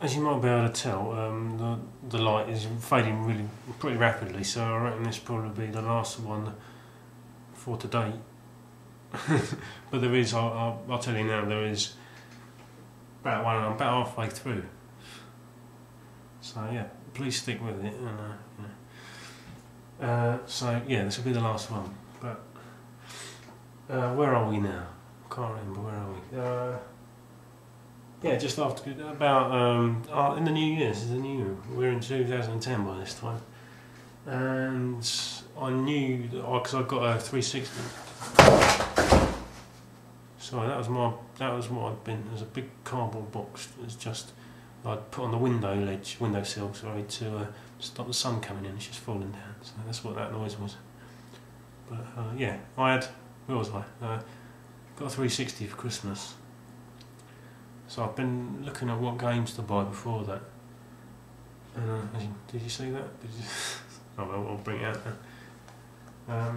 as you might be able to tell, the light is fading really pretty rapidly, so I reckon this will probably be the last one for today. But there is, I'll tell you now, there is I'm about halfway through. So yeah, please stick with it. So yeah, this will be the last one. But where are we now? Can't remember. Where are we? Yeah, just after about in the new year. This is the new year. We're in 2010 by this time, and I knew because I got a 360. Sorry, that was what I'd been. It was a big cardboard box. It was just I'd put on the windowsill, sorry, to stop the sun coming in. It's just falling down. So that's what that noise was. But yeah, where was I? Got a 360 for Christmas. So I've been looking at what games to buy before that. Did you see that? Oh well, I'll bring it out now.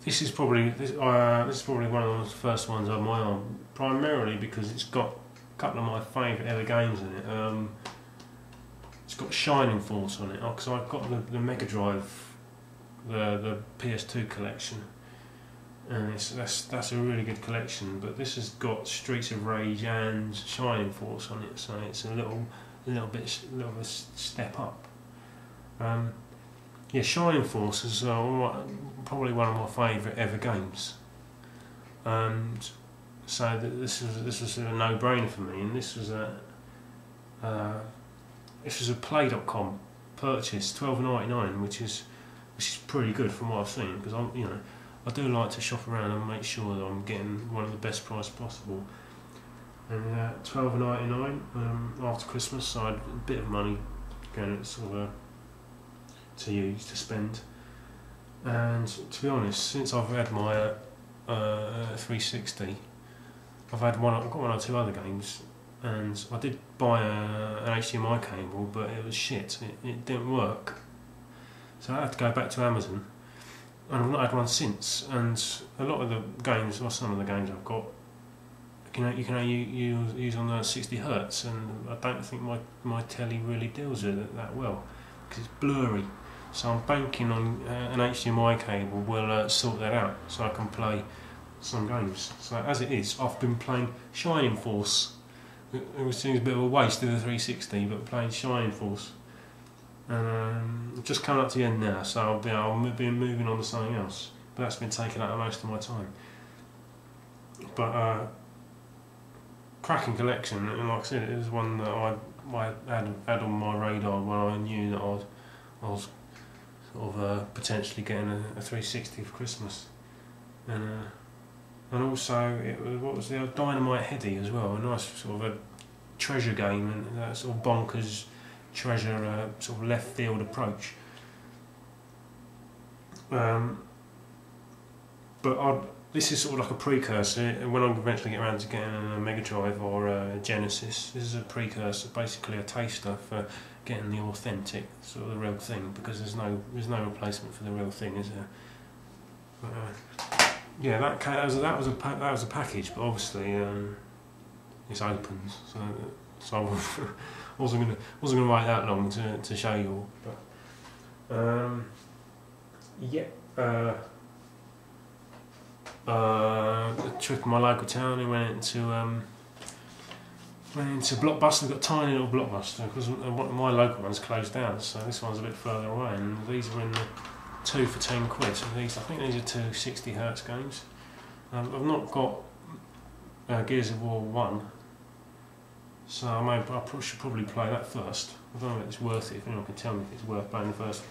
This is probably one of the first ones on my arm, primarily because it's got a couple of my favourite ever games in it. It's got Shining Force on it, because I've got the Mega Drive, the PS2 collection, and that's a really good collection. But this has got Streets of Rage and Shining Force on it, so it's a little bit step up. Yeah, Shining Force is probably one of my favourite ever games, and so this was a no-brainer for me. And this was a Play.com purchase, $12.99, which is pretty good from what I've seen, because I do like to shop around and make sure that I'm getting one of the best price possible. And $12.99 after Christmas, so I had a bit of money going to use to spend. And to be honest, since I've had my 360, I've got one or two other games, and I did buy an HDMI cable, but it was shit. It didn't work, so I had to go back to Amazon, and I've not had one since. And a lot of the games, or some of the games I've got, you can only use on the 60 Hz, and I don't think my telly really deals with it that well, because it's blurry. So I'm banking on an HDMI cable will sort that out, so I can play some games. So as it is, I've been playing Shining Force. It seems a bit of a waste of the 360, but playing Shining Force. And just coming up to the end now, so I'll be moving on to something else. But that's been taking up most of my time. But cracking collection, and like I said, it was one that I had on my radar when I knew that I was sort of potentially getting a 360 for Christmas, and also what was the Dynamite Heady as well, a nice sort of a treasure game, and that sort of bonkers treasure sort of left field approach. But this is sort of like a precursor. When I eventually get around to getting a Mega Drive or a Genesis, this is a precursor, basically a taster for getting the authentic, sort of the real thing, because there's no replacement for the real thing, is there? But, yeah, that was a package, but obviously it's open, so I wasn't gonna wait that long to show you all. But yeah. A trip in my local town. We went into Blockbuster. We've got a tiny little Blockbuster because my local one's closed down, so this one's a bit further away. And these were in the 2 for £10. So I think these are two 60 Hz games. I've not got Gears of War 1, so I should probably play that first. I don't know if it's worth it. If anyone can tell me if it's worth playing the first,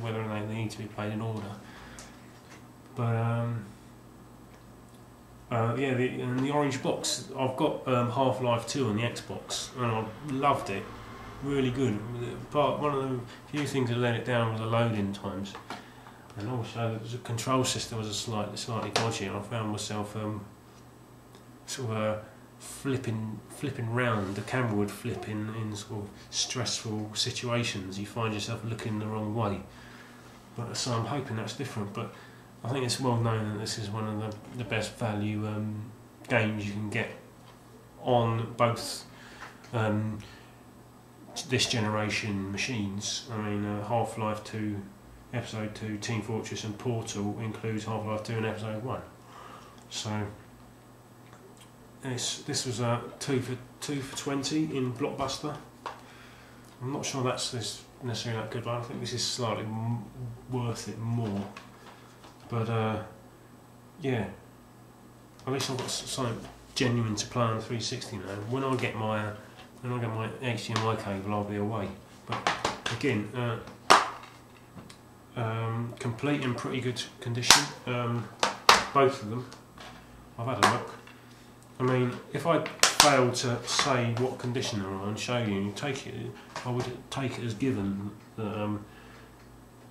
whether they need to be played in order. But yeah, the orange box. I've got Half-Life 2 on the Xbox, and I loved it. Really good. But one of the few things that let it down was the loading times, and also the control system was slightly dodgy. And I found myself sort of flipping round. The camera would flip in sort of stressful situations. You find yourself looking the wrong way. But so I'm hoping that's different. But I think it's well known that this is one of the best value games you can get on both this generation machines. I mean, Half-Life 2, Episode 2, Team Fortress and Portal includes Half-Life 2 and Episode 1. So this was 2 for 20 in Blockbuster. I'm not sure that's necessarily that good, but I think this is slightly worth it more. But yeah, at least I've got something genuine to play on 360 now. When I get my HDMI cable, I'll be away. But again, complete in pretty good condition. Both of them. I've had a look. I mean, if I fail to say what condition they're on and show you, I would take it as given that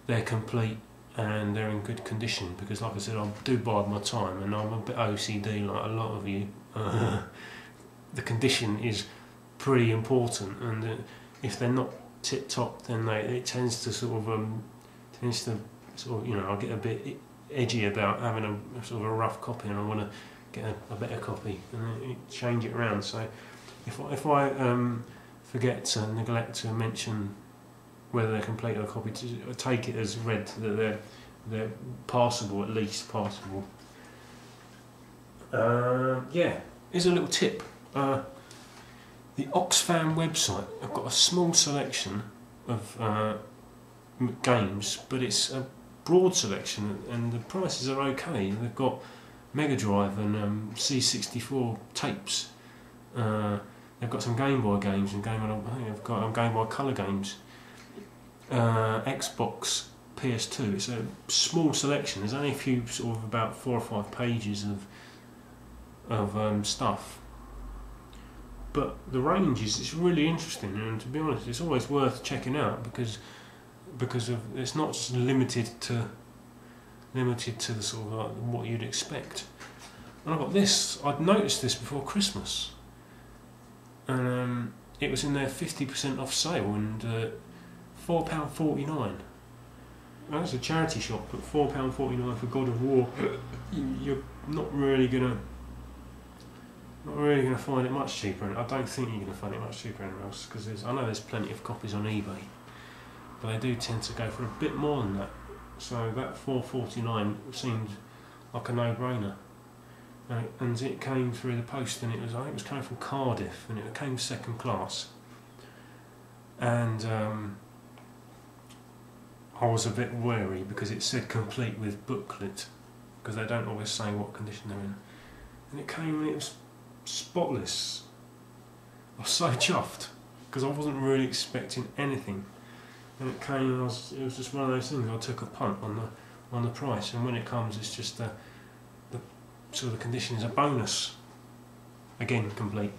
they're complete and they're in good condition, because like I said, I do bide my time and I'm a bit OCD like a lot of you. The condition is pretty important, and if they're not tip top, then it tends to sort of you know, I get a bit edgy about having a sort of a rough copy, and I want to get a better copy and change it around. So if I forget to neglect to mention whether they're complete or copy, to take it as read that they're passable, at least passable. Yeah, here's a little tip. The Oxfam website, I've got a small selection of games, but it's a broad selection, and the prices are okay. They've got Mega Drive and C64 tapes. They've got some Game Boy games and I think they've got Game Boy Color games. Xbox, PS2. It's a small selection. There's only a few, sort of about 4 or 5 pages of stuff. But the range it's really interesting, and to be honest, it's always worth checking out because of it's not just limited to the sort of like what you'd expect. And I got this. I'd noticed this before Christmas, and it was in their 50% off sale, and £4.49. That's a charity shop, but £4.49 for God of War. You're not really gonna find it much cheaper. I don't think you're gonna find it much cheaper anywhere else, because I know there's plenty of copies on eBay, but they do tend to go for a bit more than that. So that £4.49 seemed like a no-brainer. And it came through the post, and I think it was coming from Cardiff, and it came second class. And I was a bit wary because it said complete with booklet, because they don't always say what condition they're in. And it came and it was spotless. I was so chuffed because I wasn't really expecting anything, and it came. And it was just one of those things. I took a punt on the price, and when it comes, it's just the sort of condition is a bonus. Again, complete.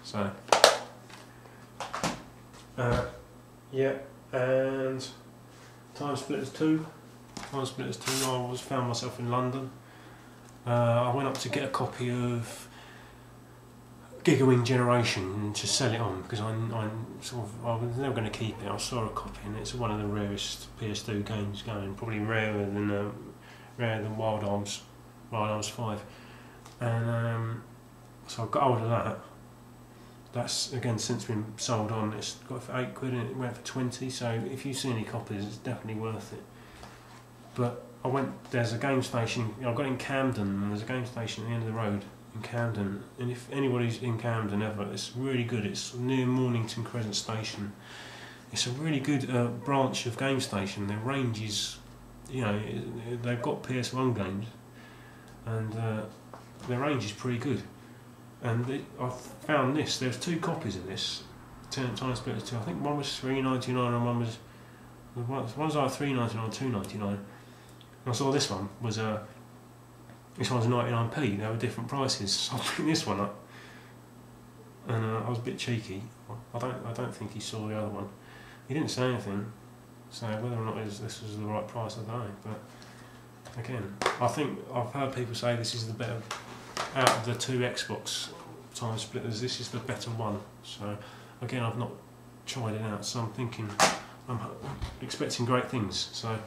So yeah, and Time Splitters 2. I found myself in London. I went up to get a copy of Gigawing Generation to sell it on, because I was never going to keep it. I saw a copy, and it's one of the rarest PS2 games going, probably rarer than Wild Arms 5. And so I got hold of that. That's again since been sold on. It's got for £8 and it went for 20. So if you see any copies, it's definitely worth it. But there's a game station. I got in Camden, and there's a game station at the end of the road in Camden. And if anybody's in Camden ever, it's really good. It's near Mornington Crescent Station. It's a really good branch of game station. Their range is, you know, they've got PS1 games, and their range is pretty good. And I found this. There's 2 copies of this. Time Splitters 2. I think one was £3.99 and one's either £3.99 or £2.99. And I saw this one was this one's 99p. They were different prices, so I picked this one up. And I was a bit cheeky. I don't think he saw the other one. He didn't say anything. So whether or not this was the right price, I don't know. But again, I think I've heard people say this is the better, out of the 2 Xbox Time Splitters, this is the better one. So again, I've not tried it out, so I'm expecting great things. So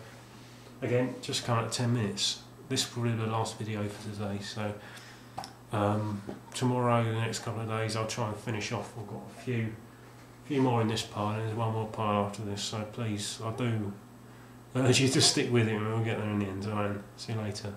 again, just coming at 10 minutes. This will probably be the last video for today. So Tomorrow, the next couple of days, I'll try and finish off. I've got a few more in this pile, and there's one more pile after this, so please, I do urge you to stick with it and we'll get there in the end. Alright, see you later.